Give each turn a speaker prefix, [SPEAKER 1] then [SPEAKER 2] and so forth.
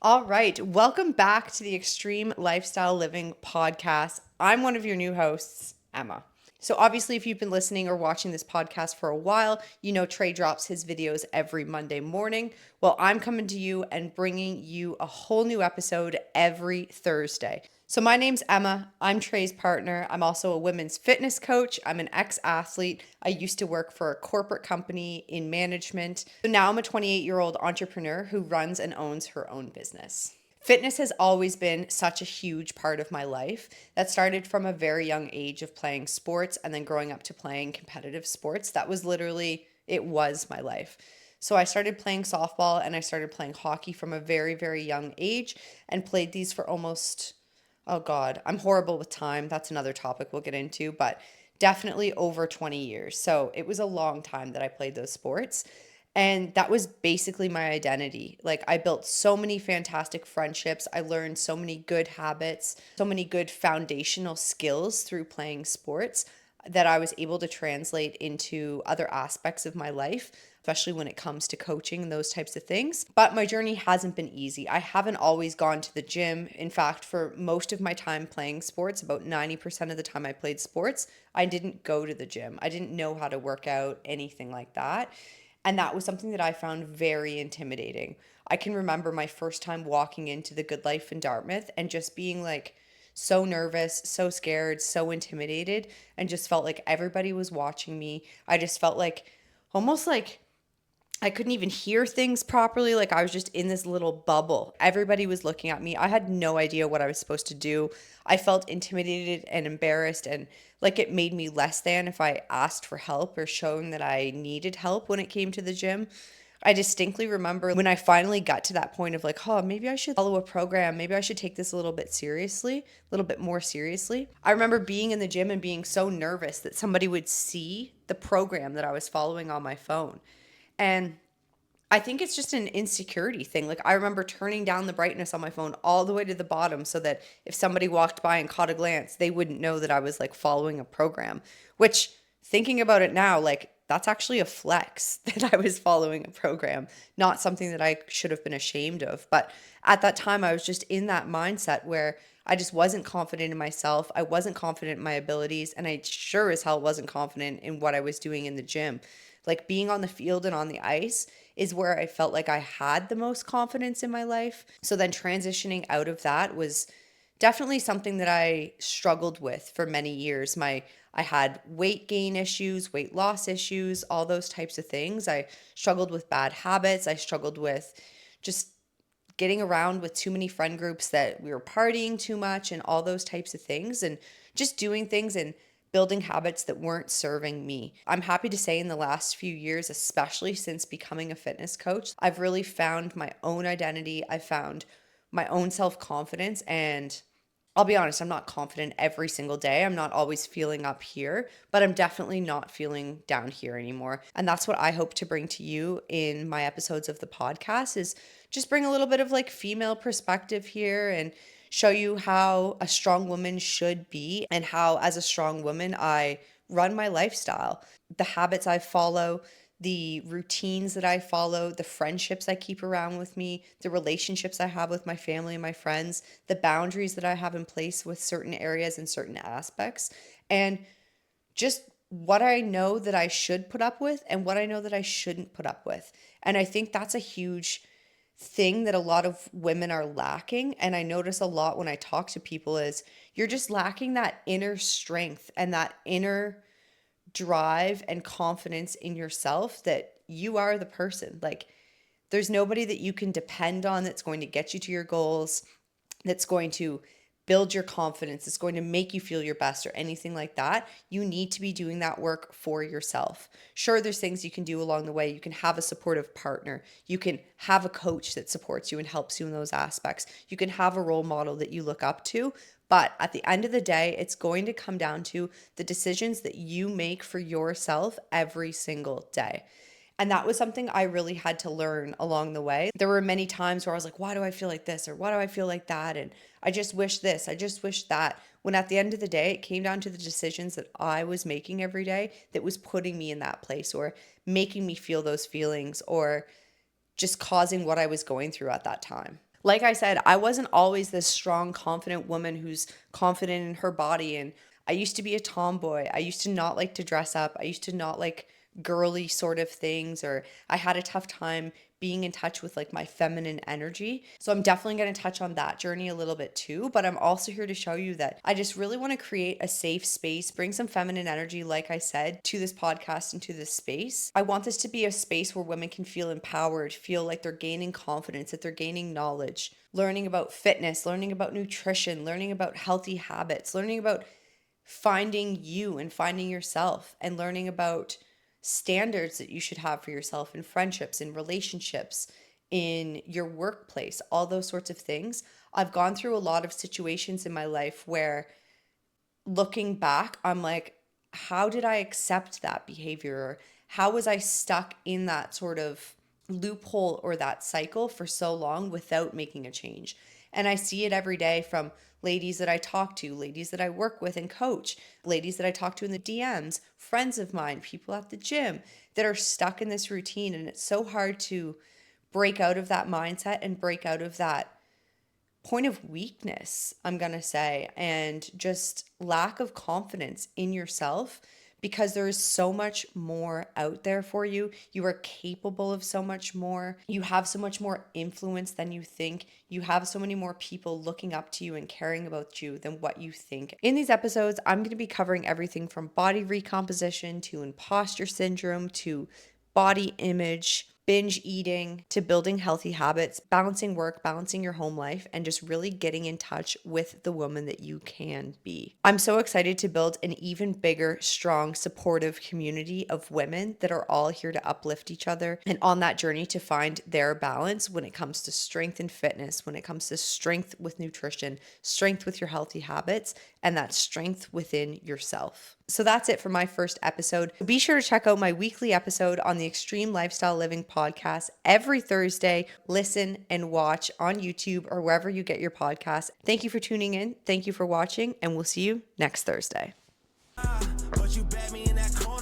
[SPEAKER 1] All right. Welcome back to the Extreme Lifestyle Living podcast. I'm one of your new hosts, Emma. So, obviously, if you've been listening or watching this podcast for a while, you know Trey drops his videos every Monday morning. Well, I'm coming to you and bringing you a whole new episode every Thursday. So, my name's Emma. I'm Trey's partner. I'm also a women's fitness coach. I'm an ex athlete. I used to work for a corporate company in management. So, now I'm a 28-year-old entrepreneur who runs and owns her own business. Fitness has always been such a huge part of my life. That started from a very young age of playing sports and then growing up to playing competitive sports. That was literally, it was my life. So I started playing softball and I started playing hockey from a very, very young age and played these for almost, oh God, I'm horrible with time. That's another topic we'll get into, but definitely over 20 years. So it was a long time that I played those sports. And that was basically my identity. Like, I built so many fantastic friendships. I learned so many good habits, so many good foundational skills through playing sports that I was able to translate into other aspects of my life, especially when it comes to coaching and those types of things. But my journey hasn't been easy. I haven't always gone to the gym. In fact, for most of my time playing sports, about 90% of the time I played sports, I didn't go to the gym. I didn't know how to work out, anything like that. And that was something that I found very intimidating. I can remember my first time walking into the Good Life in Dartmouth and just being like so nervous, so scared, so intimidated, and just felt like everybody was watching me. I just felt like almost like I couldn't even hear things properly. Like, I was just in this little bubble. Everybody was looking at me. I had no idea what I was supposed to do. I felt intimidated and embarrassed, and like it made me less than if I asked for help or shown that I needed help when it came to the gym. I distinctly remember when I finally got to that point of like, oh, maybe I should follow a program. Maybe I should take this a little bit seriously, a little bit more seriously. I remember being in the gym and being so nervous that somebody would see the program that I was following on my phone. And I think it's just an insecurity thing. Like, I remember turning down the brightness on my phone all the way to the bottom so that if somebody walked by and caught a glance, they wouldn't know that I was like following a program, which, thinking about it now, like, that's actually a flex that I was following a program, not something that I should have been ashamed of. But at that time, I was just in that mindset where I just wasn't confident in myself. I wasn't confident in my abilities, and I sure as hell wasn't confident in what I was doing in the gym. Like, being on the field and on the ice is where I felt like I had the most confidence in my life. So then transitioning out of that was definitely something that I struggled with for many years. I had weight gain issues, weight loss issues, all those types of things. I struggled with bad habits. I struggled with just getting around with too many friend groups, that we were partying too much and all those types of things, and just doing things and building habits that weren't serving me. I'm happy to say in the last few years, especially since becoming a fitness coach, I've really found my own identity. I found my own self-confidence, and I'll be honest, I'm not confident every single day. I'm not always feeling up here, but I'm definitely not feeling down here anymore. And that's what I hope to bring to you in my episodes of the podcast, is just bring a little bit of like female perspective here and show you how a strong woman should be and how, as a strong woman, I run my lifestyle. The habits I follow, the routines that I follow, the friendships I keep around with me, the relationships I have with my family and my friends, the boundaries that I have in place with certain areas and certain aspects, and just what I know that I should put up with and what I know that I shouldn't put up with. And I think that's a huge thing that a lot of women are lacking. And I notice a lot when I talk to people is you're just lacking that inner strength and that inner drive and confidence in yourself that you are the person. Like, there's nobody that you can depend on that's going to get you to your goals, that's going to build your confidence, it's going to make you feel your best or anything like that. You need to be doing that work for yourself. Sure, there's things you can do along the way. You can have a supportive partner. You can have a coach that supports you and helps you in those aspects. You can have a role model that you look up to. But at the end of the day, it's going to come down to the decisions that you make for yourself every single day. And that was something I really had to learn along the way. There were many times where I was like, why do I feel like this? Or why do I feel like that? And I just wish this, I just wish that. When at the end of the day, it came down to the decisions that I was making every day that was putting me in that place or making me feel those feelings or just causing what I was going through at that time. Like I said, I wasn't always this strong, confident woman who's confident in her body. And I used to be a tomboy. I used to not like to dress up. I used to not like girly sort of things, or I had a tough time being in touch with like my feminine energy. So I'm definitely going to touch on that journey a little bit too, but I'm also here to show you that I just really want to create a safe space, bring some feminine energy, like I said, to this podcast and to this space. I want this to be a space where women can feel empowered, feel like they're gaining confidence, that they're gaining knowledge, learning about fitness, learning about nutrition, learning about healthy habits, learning about finding you and finding yourself, and learning about standards that you should have for yourself in friendships, in relationships, in your workplace, all those sorts of things. I've gone through a lot of situations in my life where looking back, I'm like, how did I accept that behavior? Or how was I stuck in that sort of loophole or that cycle for so long without making a change? And I see it every day from ladies that I talk to, ladies that I work with and coach, ladies that I talk to in the DMs, friends of mine, people at the gym that are stuck in this routine. And it's so hard to break out of that mindset and break out of that point of weakness, I'm going to say, and just lack of confidence in yourself, because there is so much more out there for you. You are capable of so much more. You have so much more influence than you think. You have so many more people looking up to you and caring about you than what you think. In these episodes, I'm going to be covering everything from body recomposition to imposter syndrome to body image, binge eating, to building healthy habits, balancing work, balancing your home life, and just really getting in touch with the woman that you can be. I'm so excited to build an even bigger, strong, supportive community of women that are all here to uplift each other and on that journey to find their balance when it comes to strength and fitness, when it comes to strength with nutrition, strength with your healthy habits, and that strength within yourself. So that's it for my first episode. Be sure to check out my weekly episode on the Extreme Lifestyle Living podcast every Thursday. Listen and watch on YouTube or wherever you get your podcasts. Thank you for tuning in. Thank you for watching, and we'll see you next Thursday. But you bet me in that corner.